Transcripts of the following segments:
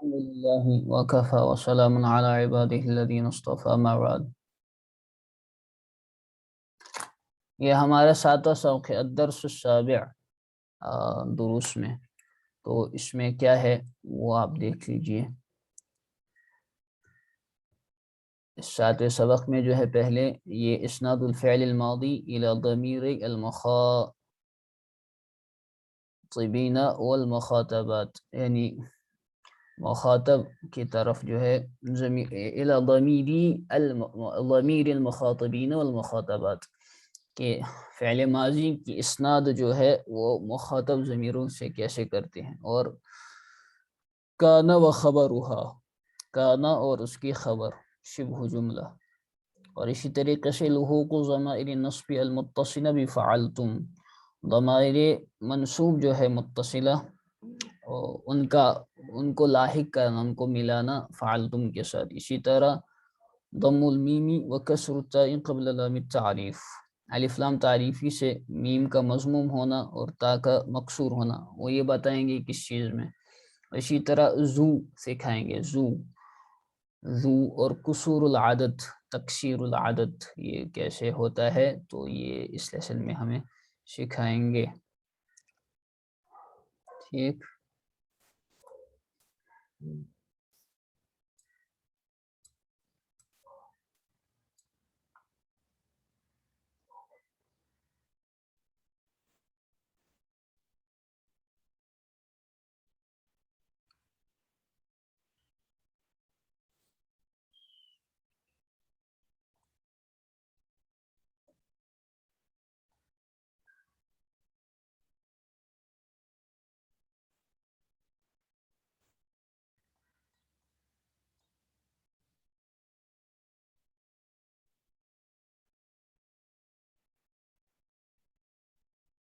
الحمد لله وكفى وسلام على عباده الذين اصطفى ما بعد. یہ ہمارا ساتواں سبق ہے الدرس السابع دروس میں. تو اس میں کیا ہے وہ آپ دیکھ لیجئے. اس ساتویں سبق میں جو ہے پہلے یہ اسناد الفعل الماضی الى ضمیر المخاطبین والمخاطبات، یعنی مخاطب کی طرف جو ہے الى ضمیر المخاطبین والمخاطبات کہ فعل ماضی کی اسناد جو ہے وہ مخاطب ضمیروں سے کیسے کرتے ہیں. اور کانا و خبرها، کانا اور اس کی خبر شبہ جملہ. اور اسی طریقے سے لحوق ضمائر النصب المتصلہ بفعلتم، ضمائر منصوب جو ہے متصلہ ان کو لاحق کرنا، ان کو ملانا فعلتم کے ساتھ. اسی طرح ضم المیم و کسر التاء قبل لام التعریف، الف لام تعریفی سے میم کا مضموم ہونا اور تا کا مکسور ہونا، وہ یہ بتائیں گے کس چیز میں. اسی طرح زو سکھائیں گے، زو اور کسور العدد، تکسیر العدد یہ کیسے ہوتا ہے، تو یہ اس لیسن میں ہمیں سکھائیں گے. ٹھیک.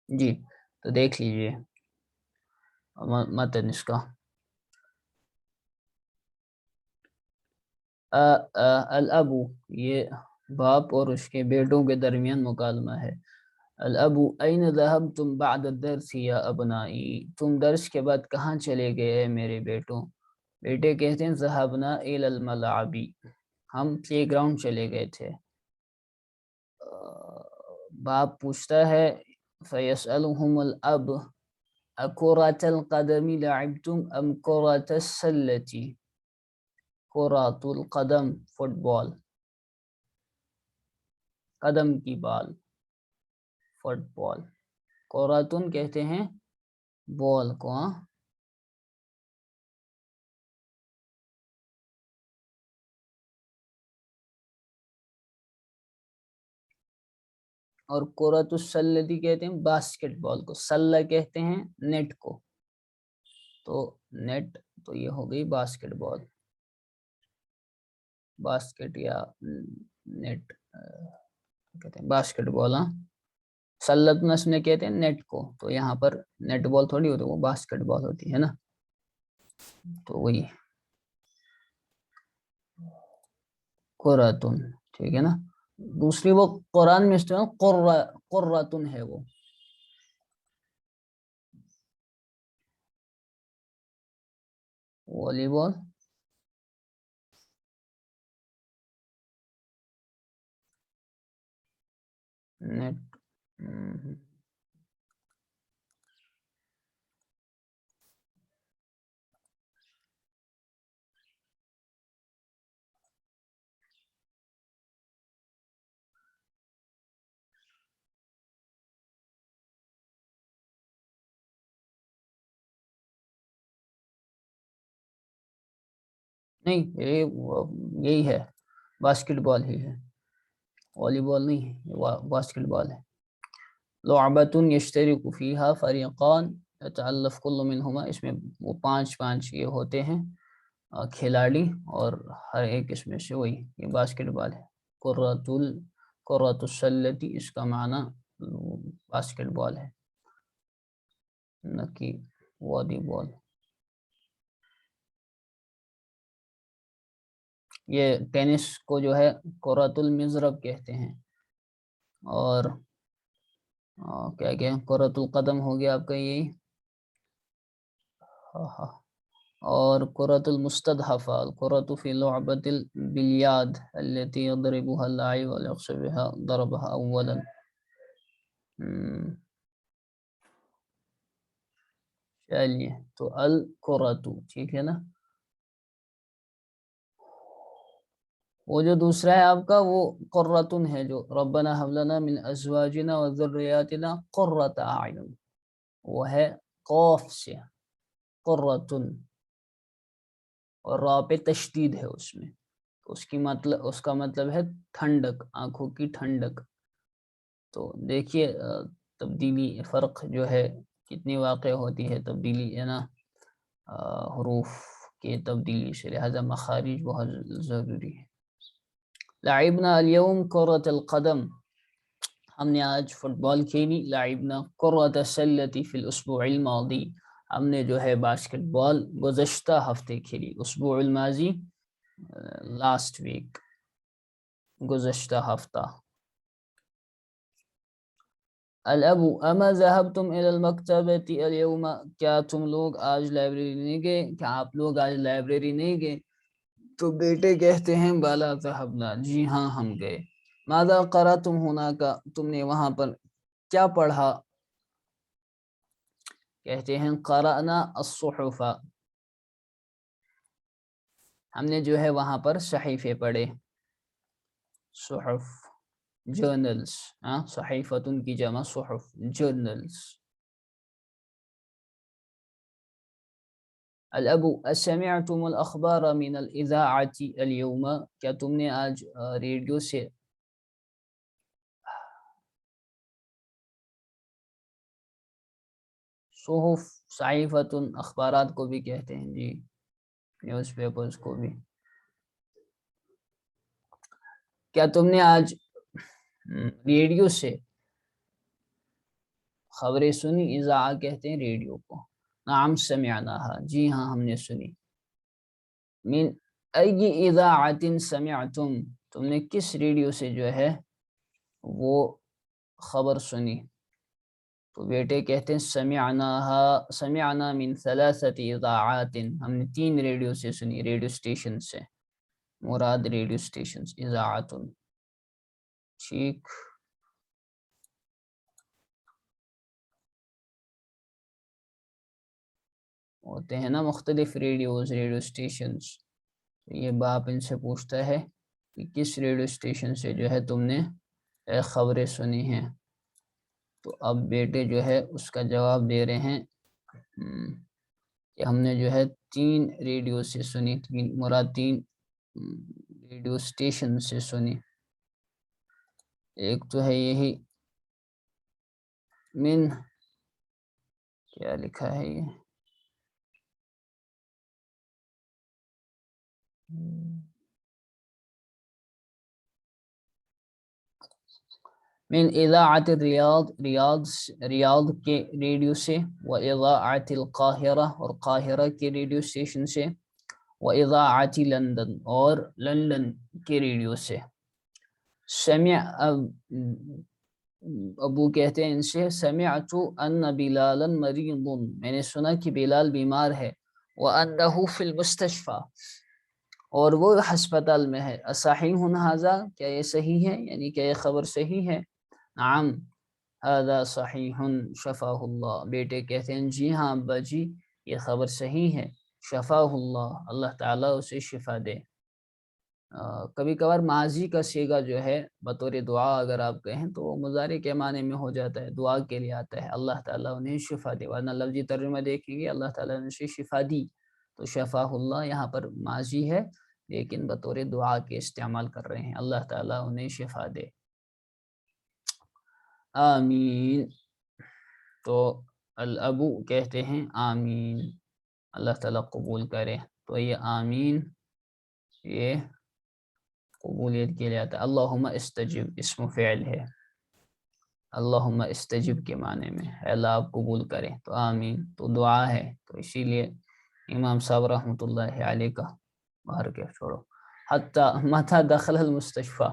جی تو دیکھ لیجئے متن اس کا. الابو، یہ باپ اور اس کے بیٹوں کے درمیان مکالمہ ہے. الابو این ذهبتم بعد الدرس یا ابنائی، تم درس کے بعد کہاں چلے گئے میرے بیٹوں. بیٹے کہتے ہیں ذهبنا الى الملعب، ہم پلے گراؤنڈ چلے گئے تھے. باپ پوچھتا ہے فیسألهم الاب اکرة القدم لعبتم ام کرة السلة، کرة القدم فٹ بال، قدم کی بال فٹ بال، کراتن کہتے ہیں بال کو. اور کرۃ السلتی کہتے ہیں باسکٹ بال کو، سلہ کہتے ہیں نیٹ کو. تو نیٹ تو یہ ہو گئی باسکٹ بال، باسکٹ یا نیٹ کہتے ہیں باسکٹ بال. سلت نس میں کہتے ہیں نیٹ کو، تو یہاں پر نیٹ بال تھوڑی ہوتی ہے، وہ باسکٹ بال ہوتی ہے نا. تو وہی قراتن، ٹھیک ہے نا. دوسری وہ قرآن میں استعمال قراتن ہے، وہ والی بال، نیٹ. نہیں یہی ہے، باسکٹ بال ہی ہے، والی بال نہیں ہے، باسکٹ بال ہے. لعبۃ یشترک فیہا فریقان یتألف کل منہما، اس میں وہ پانچ یہ ہوتے ہیں کھلاڑی، اور ہر ایک اس میں سے وہی یہ باسکٹ بال ہے. کرۃ السلتی اس کا معنی باسکٹ بال ہے نہ کہ والی بال. یہ ٹینس کو جو ہے کرۃ المضرب کہتے ہیں. اور کیا کرۃ القدم ہو گیا آپ کا یہی. اور قرۃ المستضعفہ، القرۃ فی لعبۃ البلیاد التي يضربها اللاعب ويقصد بها ضربها اولا. چلیے تو القرۃ ٹھیک ہے نا. وہ جو دوسرا ہے آپ کا وہ قرۃن ہے، جو ربنا ھب لنا من ازواجنا وذریاتنا قرۃ اعین، وہ ہے قوف سے قرۃن، اور را پہ تشدید ہے اس میں، اس کا مطلب ہے ٹھنڈک، آنکھوں کی ٹھنڈک. تو دیکھیے تبدیلی فرق جو ہے کتنی واقع ہوتی ہے، تبدیلی ہے نا حروف کی تبدیلی سے، لہذا مخارج بہت ضروری ہے. لعبنا اليوم کرۃ القدم، ہم نے آج فٹ بال کھیلی. لعبنا کرۃ السلۃ فی الاسبوع الماضی، ہم نے جو ہے باسکٹ بال گزشتہ ہفتے کھیلی. اسبوع الماضی لاسٹ ویک، گزشتہ ہفتہ. الابو اما ذهبتم الى المکتبۃ اليوم، کیا تم لوگ آج لائبریری نہیں گئے، کیا آپ لوگ آج لائبریری نہیں گئے؟ تو بیٹے کہتے ہیں بالا ذهبنا، جی ہاں ہم گئے. ماذا قرأتم هناك، تم نے وہاں پر کیا پڑھا؟ کہتے ہیں قرأنا الصحف، ہم نے جو ہے وہاں پر صحیفے پڑھے. صحف جرنلز، صحیفتن کی جمع صحف جرنلز. الابو اسمعتم الاخبار من الاذاعة اليوم، کیا تم نے آج ریڈیو سے صحف صحیفتن اخبارات کو بھی کہتے ہیں جی، نیوز پیپرز کو بھی. کیا تم نے آج ریڈیو سے خبریں سنی؟ اذاعہ کہتے ہیں ریڈیو کو. نعم سمعناها، جی ہاں ہم نے سنی. من ای اذاعۃ سمعتم، تم نے کس ریڈیو سے جو ہے وہ خبر سنی؟ تو بیٹے کہتے ہیں سمعنا من ثلاثۃ اذاعات، ہم نے 3 ریڈیو سے سنی، ریڈیو اسٹیشن سے مراد ریڈیو اسٹیشن اذاعۃ. ٹھیک. ہوتے ہیں نا مختلف ریڈیوز، ریڈیو اسٹیشنز. یہ باپ ان سے پوچھتا ہے کہ کس ریڈیو اسٹیشن سے جو ہے تم نے خبریں سنی ہیں. تو اب بیٹے جو ہے اس کا جواب دے رہے ہیں کہ ہم نے جو ہے 3 ریڈیو سے سنی، مراد 3 ریڈیو اسٹیشن سے سنی. ایک تو ہے یہی من، کیا لکھا ہے یہ، من اذاعت الریاض، ریاض کے ریڈیو سے، و اذاعت القاہرہ، اور قاہرہ کے ریڈیو اسٹیشن سے، و اذاعت لندن، اور لندن کے ریڈیو سے. سمع، ابو کہتے ہیں ان سے سمعت ان بلالا مریض، میں نے سنا کہ بلال بیمار ہے. وانه فی المستشفى، اور وہ ہسپتال میں ہے. اصحیح ھذا، کیا یہ صحیح ہے، یعنی کیا یہ خبر صحیح ہے؟ نعم ھذا صحیح شفاہ اللہ، بیٹے کہتے ہیں جی ہاں ابا جی یہ خبر صحیح ہے. شفاہ اللہ، اللہ تعالیٰ اسے شفا دے. کبھی کبھار ماضی کا صیغہ جو ہے بطور دعا اگر آپ کہیں تو وہ مضارع کے معنی میں ہو جاتا ہے، دعا کے لیے آتا ہے، اللہ تعالیٰ انہیں شفا دے. ورنہ لفظی ترجمہ دیکھیں گے اللہ تعالیٰ نے اسے شفا دی، تو شفاہ اللہ یہاں پر ماضی ہے لیکن بطور دعا کے استعمال کر رہے ہیں، اللہ تعالیٰ انہیں شفا دے. آمین. تو الابو کہتے ہیں آمین، اللہ تعالیٰ قبول کرے. تو یہ آمین یہ قبولیت کے لیے آتا ہے. اللہم استجب اسم فعل ہے، اللہم استجب کے معنی میں اللہ آپ قبول کرے. تو آمین تو دعا ہے، تو اسی لیے امام صاحب رحمۃ اللہ علیہ کا باہر کے چھوڑو. حتی متى دخل المستشفى،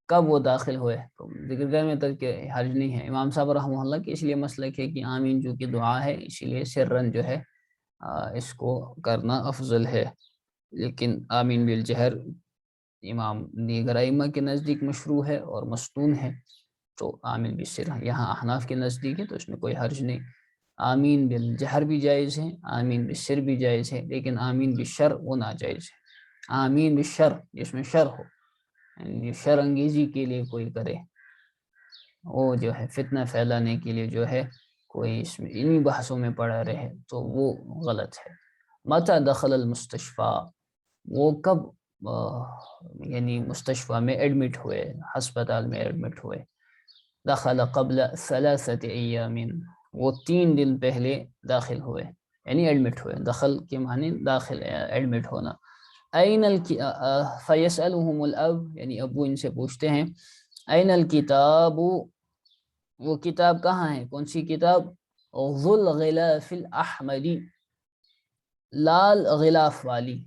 کب وہ داخل ہوئے، تو ذکر گاہ میں تک کہ حرج نہیں ہے. امام صاحب رحمہ اللہ کی اس لیے مسلک ہے کہ آمین جو کہ دعا ہے، اسی لیے سرن جو ہے اس کو کرنا افضل ہے، لیکن آمین بالجہر امام دیگر ائمہ کے نزدیک مشروع ہے اور مستون ہے، تو آمین بالسر یہاں احناف کے نزدیک ہے، تو اس میں کوئی حرج نہیں۔ آمین بالجہر بھی جائز ہے، آمین بالسر بھی جائز ہے، لیکن آمین بالشر وہ ناجائز ہے۔ آمین بالشر جس میں شر ہو، یعنی شر انگیزی کے لیے کوئی کرے، وہ جو ہے فتنہ پھیلانے کے لیے جو ہے کوئی اس میں انہی بحثوں میں پڑا رہے، تو وہ غلط ہے۔ متى دخل المستشفى، وہ کب یعنی مستشفیٰ میں ایڈمٹ ہوئے، ہسپتال میں ایڈمٹ ہوئے۔ دخل قبل 3 ایام، وہ 3 دن پہلے داخل ہوئے، یعنی ایڈمٹ ہوئے، دخل کے معنی داخل ایڈمٹ ہونا۔ این فیسألهم الاب، یعنی ابو ان سے پوچھتے ہیں، این الکتاب، وہ کتاب کہاں ہے، کون سی کتاب؟ ذو الغلاف الاحمری، لال غلاف والی،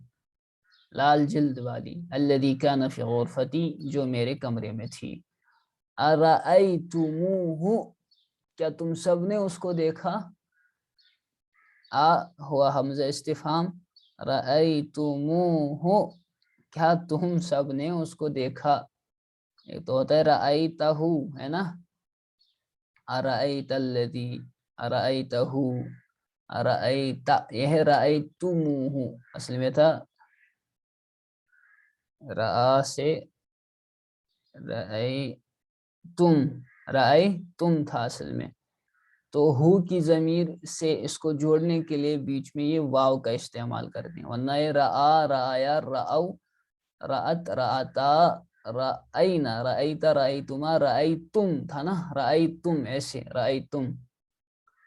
لال جلد والی، الذی کان فی غرفتی، جو میرے کمرے میں تھی۔ ارأیتموہ، کیا تم سب نے اس کو دیکھا؟ ہوا حمزہ استفہام، رأیتموہ، کیا تم سب نے اس کو دیکھا؟ ایک تو ہوتا ہے رأیتہ، ہے نا، ارأیت الذی، ارأیتہ، ارأیت، یہ ہے رأیتموہ، اصل میں تھا رأى سے رأیتم، رأیتم تھا اصل میں، تو ہو کی ضمیر سے اس کو جوڑنے کے لیے بیچ میں یہ واو کا استعمال کرتے ہیں، ورنہ یہ رآ، رآیا، رآو، رأت، رآتا، رأینا، رأیتا، رأیتما، رأیتم تھا نا، رأیتم ایسے، رأیتم۔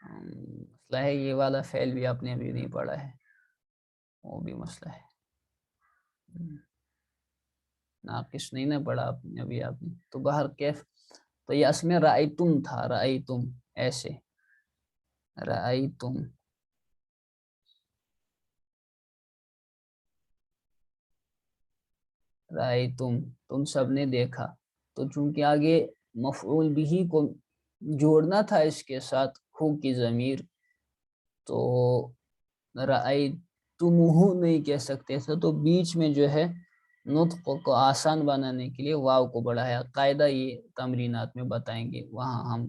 مسئلہ ہے یہ والا فعل بھی آپ نے ابھی نہیں پڑھا ہے، وہ بھی مسئلہ ہے، ناقص نہیں نہ پڑھا آپ نے ابھی، آپ نے تو باہر کیف، تو یہ اصل میں رأیتم تھا، رأیتم ایسے، رأیتم، رأیتم، تم سب نے دیکھا، تو چونکہ آگے مفعول بھی کو جوڑنا تھا اس کے ساتھ ہو کی ضمیر، تو رأیتموہ نہیں کہہ سکتے تھے، تو بیچ میں جو ہے نطق کو آسان بنانے کے لیے واو کو بڑھایا، قاعدہ یہ تمرینات میں بتائیں گے، وہاں ہم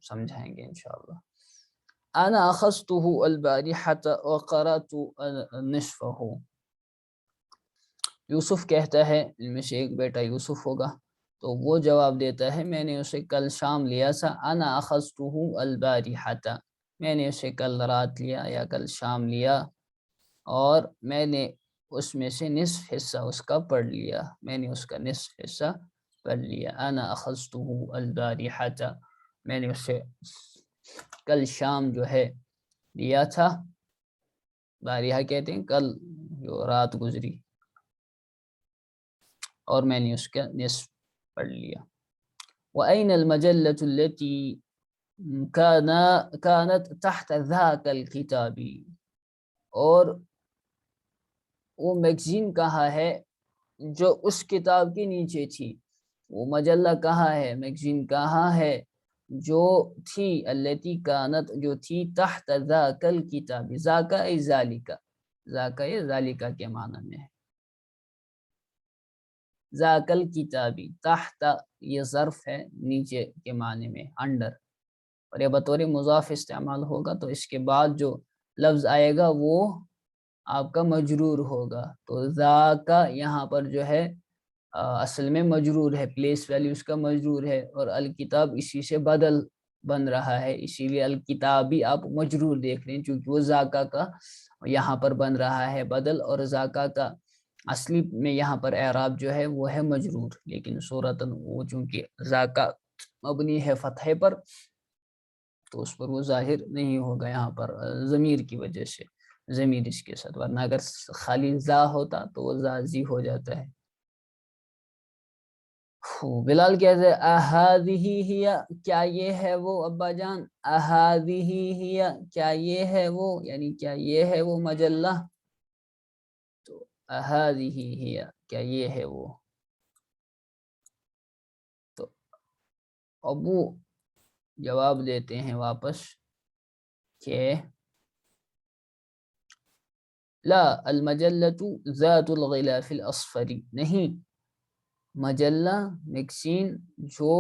سمجھائیں گے انشاءاللہ۔ انا اخذته البارحة وقرأت نصفه، یوسف کہتا ہے، ان میں سے ایک بیٹا یوسف ہوگا، تو وہ جواب دیتا ہے میں نے اسے کل شام لیا تھا، انا اخذته البارحة، میں نے اسے کل رات لیا یا کل شام لیا، اور میں نے اس میں سے نصف حصہ اس کا پڑھ لیا، میں نے اس کا نصف حصہ پڑھ لیا۔ انا اخذته البارحة، میں نے اسے کل شام جو ہے لیا تھا، باریہ کہتے ہیں کل جو رات گزری، اور میں نے اس کا نصف پڑھ لیا۔ وَأَيْنَ الْمَجَلَّةُ الَّتِي كَانَتْ تَحْتَ ذَاكَ الْكِتَابِ، اور وہ میگزین کہاں ہے جو اس کتاب کے نیچے تھی، وہ مجلہ کہاں ہے، میگزین کہاں ہے جو تھی، التی کانت جو تھی، تحت ذاک الکتاب، ذاک ای ذالکا، ذاک ای ذالکا کے معنی میں ہے، ذاک الکتابی، تحت یہ ظرف ہے نیچے کے معنی میں، انڈر، اور یہ بطور مضاف استعمال ہوگا، تو اس کے بعد جو لفظ آئے گا وہ آپ کا مجرور ہوگا، تو ذاکا یہاں پر جو ہے اصل میں مجرور ہے، پلیس ویلیو اس کا مجرور ہے، اور الکتاب اسی سے بدل بن رہا ہے، اسی لیے الکتابی آپ مجرور دیکھ رہے ہیں، چونکہ وہ ذاکا کا یہاں پر بن رہا ہے بدل، اور ذاکا کا اصلی میں یہاں پر اعراب جو ہے وہ ہے مجرور، لیکن صورتاً وہ چونکہ ذاکا مبنی ہے فتحے پر، تو اس پر وہ ظاہر نہیں ہوگا یہاں پر ضمیر کی وجہ سے، ضمیر اس کے ساتھ، ورنہ اگر خالی ذا ہوتا تو وہ ذازی ہو جاتا ہے۔ بلال کہتے ہیں احاذہ ہی، کیا یہ ہے وہ ابا جان، احاذہ ہی، کیا یہ ہے وہ، یعنی کیا یہ ہے وہ مجلہ، تو احاذہ ہی، کیا یہ ہے وہ، تو ابو جواب دیتے ہیں واپس کہ لا المجلۃ ذات الغلاف الاصفر، نہیں، مجلہ میگزین جو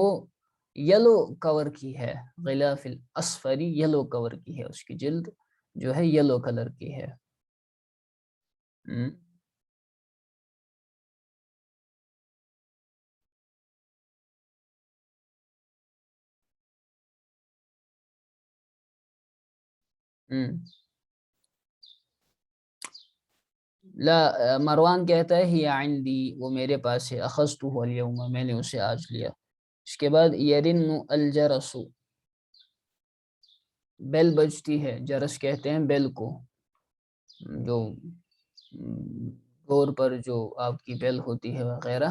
یلو کور کی ہے، غلاف الاصفری یلو کور کی ہے، اس کی جلد جو ہے یلو کلر کی ہے۔ ہم، ہم۔ لا مروان کہتا ہے ہی عندی، وہ میرے پاس ہے، اخذتہ اليوم، میں نے اسے آج لیا۔ اس کے بعد یرن الجرس، بیل بجتی ہے، جرس کہتے ہیں بیل کو، جو ڈور پر جو آپ کی بیل ہوتی ہے وغیرہ،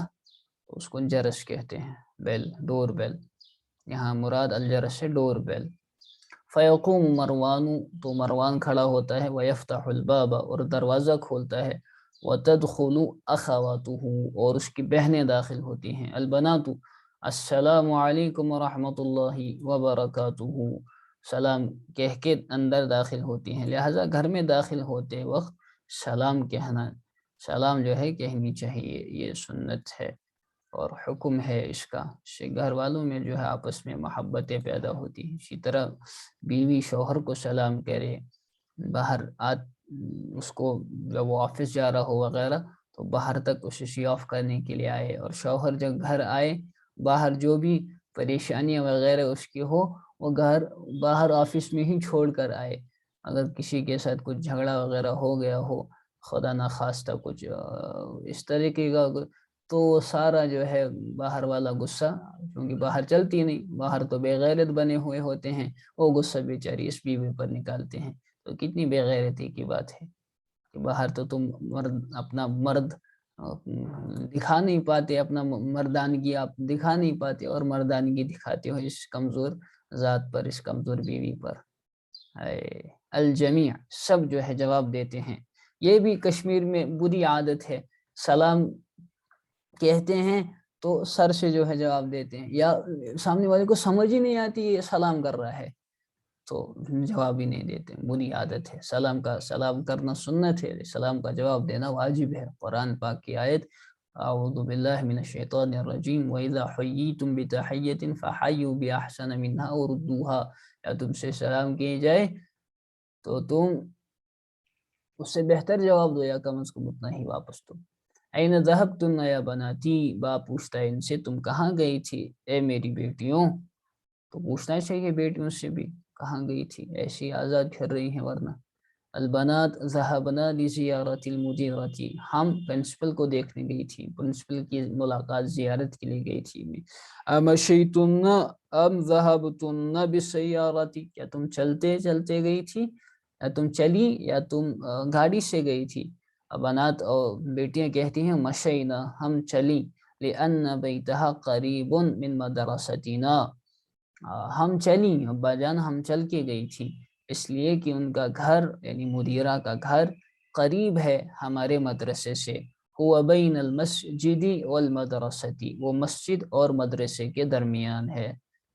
اس کو جرس کہتے ہیں، بیل، ڈور بیل، یہاں مراد الجرس سے ڈور بیل۔ فیقوم مروان، تو مروان کھڑا ہوتا ہے، ویفتح الباب، اور دروازہ کھولتا ہے، وتدخل اخواته، اور اس کی بہنیں داخل ہوتی ہیں، البنات، السلام علیکم ورحمۃ اللہ وبرکاتہ، سلام کہہ کے اندر داخل ہوتی ہیں، لہٰذا گھر میں داخل ہوتے وقت سلام کہنا، سلام جو ہے کہنی چاہیے، یہ سنت ہے اور حکم ہے اس کا، اس سے گھر والوں میں جو ہے آپس میں محبتیں پیدا ہوتی ہیں۔ اسی طرح بیوی شوہر کو سلام کرے، باہر اس کو جب وہ آفس جا رہا ہو وغیرہ تو باہر تک اسے سی آف کرنے کے لیے آئے، اور شوہر جب گھر آئے باہر جو بھی پریشانیاں وغیرہ اس کی ہو وہ گھر باہر آفس میں ہی چھوڑ کر آئے۔ اگر کسی کے ساتھ کچھ جھگڑا وغیرہ ہو گیا ہو، خدا نخواستہ کچھ اس طریقے کا، تو وہ سارا جو ہے باہر والا غصہ، کیونکہ باہر چلتی نہیں، باہر تو بے غیرت بنے ہوئے ہوتے ہیں، وہ غصہ بیچاری اس بیوی پر نکالتے ہیں، تو کتنی بے غیرتی کی بات ہے کہ باہر تو تم اپنا مرد دکھا نہیں پاتے، اپنا مردانگی آپ دکھا نہیں پاتے، اور مردانگی دکھاتے ہو اس کمزور ذات پر، اس کمزور بیوی پر۔ الجمیع، سب جو ہے جواب دیتے ہیں۔ یہ بھی کشمیر میں بری عادت ہے، سلام کہتے ہیں تو سر سے جو ہے جواب دیتے ہیں، یا سامنے والے کو سمجھ ہی نہیں آتی یہ سلام کر رہا ہے تو جواب ہی نہیں دیتے، بری عادت ہے۔ سلام کرنا سنت ہے، سلام کا جواب دینا واجب ہے۔ قرآن پاک کی آیت، اعوذ باللہ من الشیطان الرجیم، وَإِذَا حُيِّيتُم بِتَحِيَّةٍ فَحَيُّوا بِأَحْسَنَ مِنْهَا أَوْ رُدُّوهَا، یا تم سے سلام کی جائے تو تم اس سے بہتر جواب دو، یا کم از کم اتنا ہی واپس دو۔ این ذہبتن یا بناتی، باپ پوچھتا ہے ان سے تم کہاں گئی تھی اے میری بیٹیوں، تو پوچھنا چاہیے بیٹیوں سے بھی کہاں گئی تھی، ایسی آزاد پھر رہی ہیں ورنہ۔ البنات ذهبنا لزیارت المدیرۃ، ہم پرنسپل کو دیکھنے گئی تھی، پرنسپل کی ملاقات زیارت کے لیے گئی تھی میں۔ امشیتن ام ذهبتن بالسیارۃ، کیا تم چلتے چلتے گئی تھی، یا تم چلی یا تم گاڑی سے گئی تھی۔ بنات اور بیٹیاں کہتی ہیں مشینا، ہم چلی، لأن بیتها قریب من مدرستنا، ہم چلیں ابا جان، ہم چل کے گئی تھی اس لیے کہ ان کا گھر یعنی مدیرہ کا گھر قریب ہے ہمارے مدرسے سے، هو بین المسجد والمدرسۃ، وہ مسجد اور مدرسے کے درمیان ہے،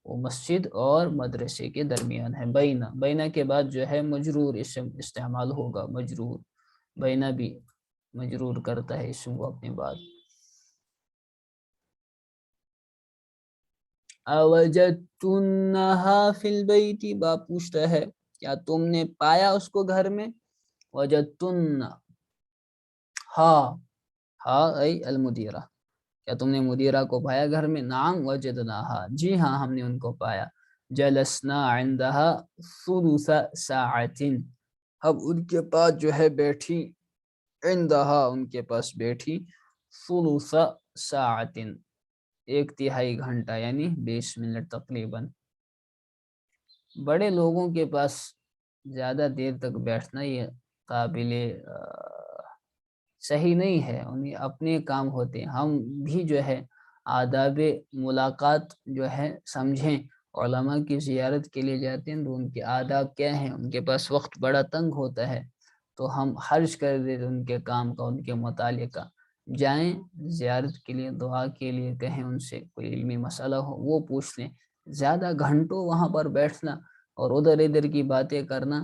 وہ مسجد اور مدرسے کے درمیان ہے۔ بینا، بینا کے بعد جو ہے مجرور اسم استعمال ہوگا، مجرور، بینا بھی مجرور کرتا ہے اسم کو اپنے بعد۔ اوجدتنہا فی البیت، باپ پوچھتا ہے کیا تم نے پایا اس کو گھر میں، وجدتن، ہاں، ہاں ای المدیرہ، کیا تم نے مدیرہ کو پایا گھر میں، نعم وجدناہا، جی ہاں ہم نے ان کو پایا، جلسنا عندہا ثلث ساعت، اب ان کے پاس جو ہے بیٹھی، عندہا ان کے پاس بیٹھی، ثلث ساعت، ایک تہائی گھنٹہ یعنی 20 منٹ تقریباً۔ بڑے لوگوں کے پاس زیادہ دیر تک بیٹھنا یہ قابل صحیح نہیں ہے، انہیں اپنے کام ہوتے ہیں، ہم بھی جو ہے آداب ملاقات جو ہے سمجھیں، علماء کی زیارت کے لیے جاتے ہیں تو ان کے آداب کیا ہیں، ان کے پاس وقت بڑا تنگ ہوتا ہے تو ہم حرج کر دیتے ان کے کام کا، ان کے مطالعے کا، جائیں زیارت کے لیے، دعا کے لیے کہیں ان سے، کوئی علمی مسئلہ ہو وہ پوچھ لیں، زیادہ گھنٹوں وہاں پر بیٹھنا اور ادھر ادھر کی باتیں کرنا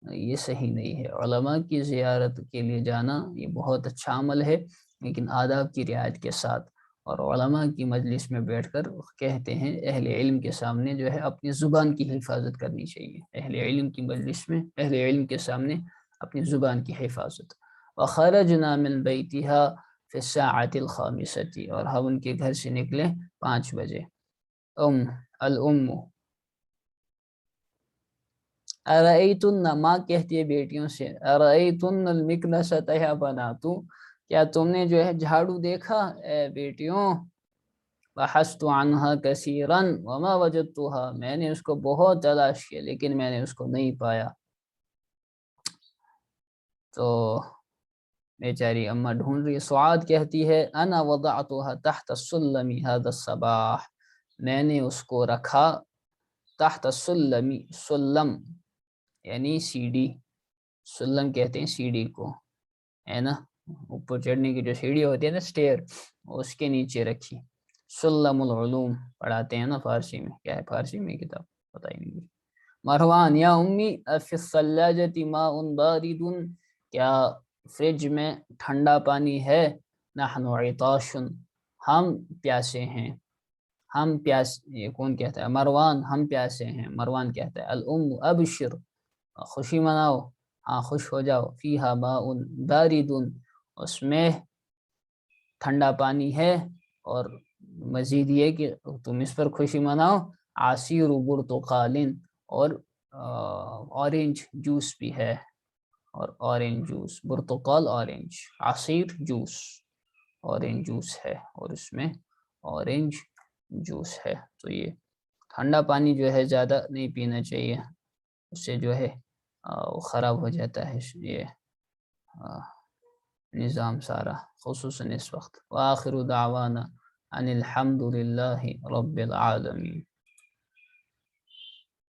یہ صحیح نہیں ہے۔ علماء کی زیارت کے لیے جانا یہ بہت اچھا عمل ہے، لیکن آداب کی رعایت کے ساتھ، اور علماء کی مجلس میں بیٹھ کر کہتے ہیں اہل علم کے سامنے جو ہے اپنی زبان کی حفاظت کرنی چاہیے، اہل علم کی مجلس میں اہل علم کے سامنے اپنی زبان کی حفاظت۔ وَخَرَجْنَا مِنْ بَيْتِهَا فِي السَّاعَةِ الْخَامِسَةِ، اور ہم ان کے گھر سے نکلے 5 بجے۔ الام ارأیتن، ماں کہتی ہے بیٹیوں سے، ارأیتن المکنسۃ یا بناتو، کیا تم نے جو ہے جھاڑو دیکھا اے بیٹیوں؟ بحثت عنہا کثیرا وما وجدتها، میں نے اس کو بہت تلاش کیا لیکن میں نے اس کو نہیں پایا۔ تو بیچاری اماں ڈھونڈ رہی ہے۔ سعاد کہتی ہے انا وضعتها تحت السلم هذا الصباح، میں نے اس کو رکھا تحت السلم، سلم یعنی سیڑھی، سلم کہتے ہیں سیڑھی کو، ہے نا، اوپر چڑھنے کی جو سیڑھی ہوتی ہے نا سٹیئر، اس کے نیچے رکھی۔ سلم العلوم پڑھاتے ہیں نا فارسی میں، کیا ہے فارسی میں کتاب پتہ ہی نہیں۔ مروان یا امی فی الثلاجۃ ماء بارد، کیا فریج میں ٹھنڈا پانی ہے؟ نحن عطاش، ہم پیاسے ہیں، ہم پیاس، یہ کون کہتا ہے؟ مروان، ہم پیاسے ہیں۔ مروان کہتا ہے الام ابشر، خوشی مناؤ، ہاں خوش ہو جاؤ، فیہا ماء بارد، اس میں ٹھنڈا پانی ہے، اور مزید یہ کہ تم اس پر خوشی مناؤ، عصیر برتقال، اور اورنج جوس بھی ہے، اور اورنج جوس، برتقال اورنج، عصیر جوس، اورنج جوس ہے، اور اس میں اورنج جوس ہے۔ تو یہ ٹھنڈا پانی جو ہے زیادہ نہیں پینا چاہیے، اس سے جو ہے خراب ہو جاتا ہے یہ نظام سارا، خصوصاً اس وقت۔ وآخر دعوانا ان الحمد للہ رب العالمین۔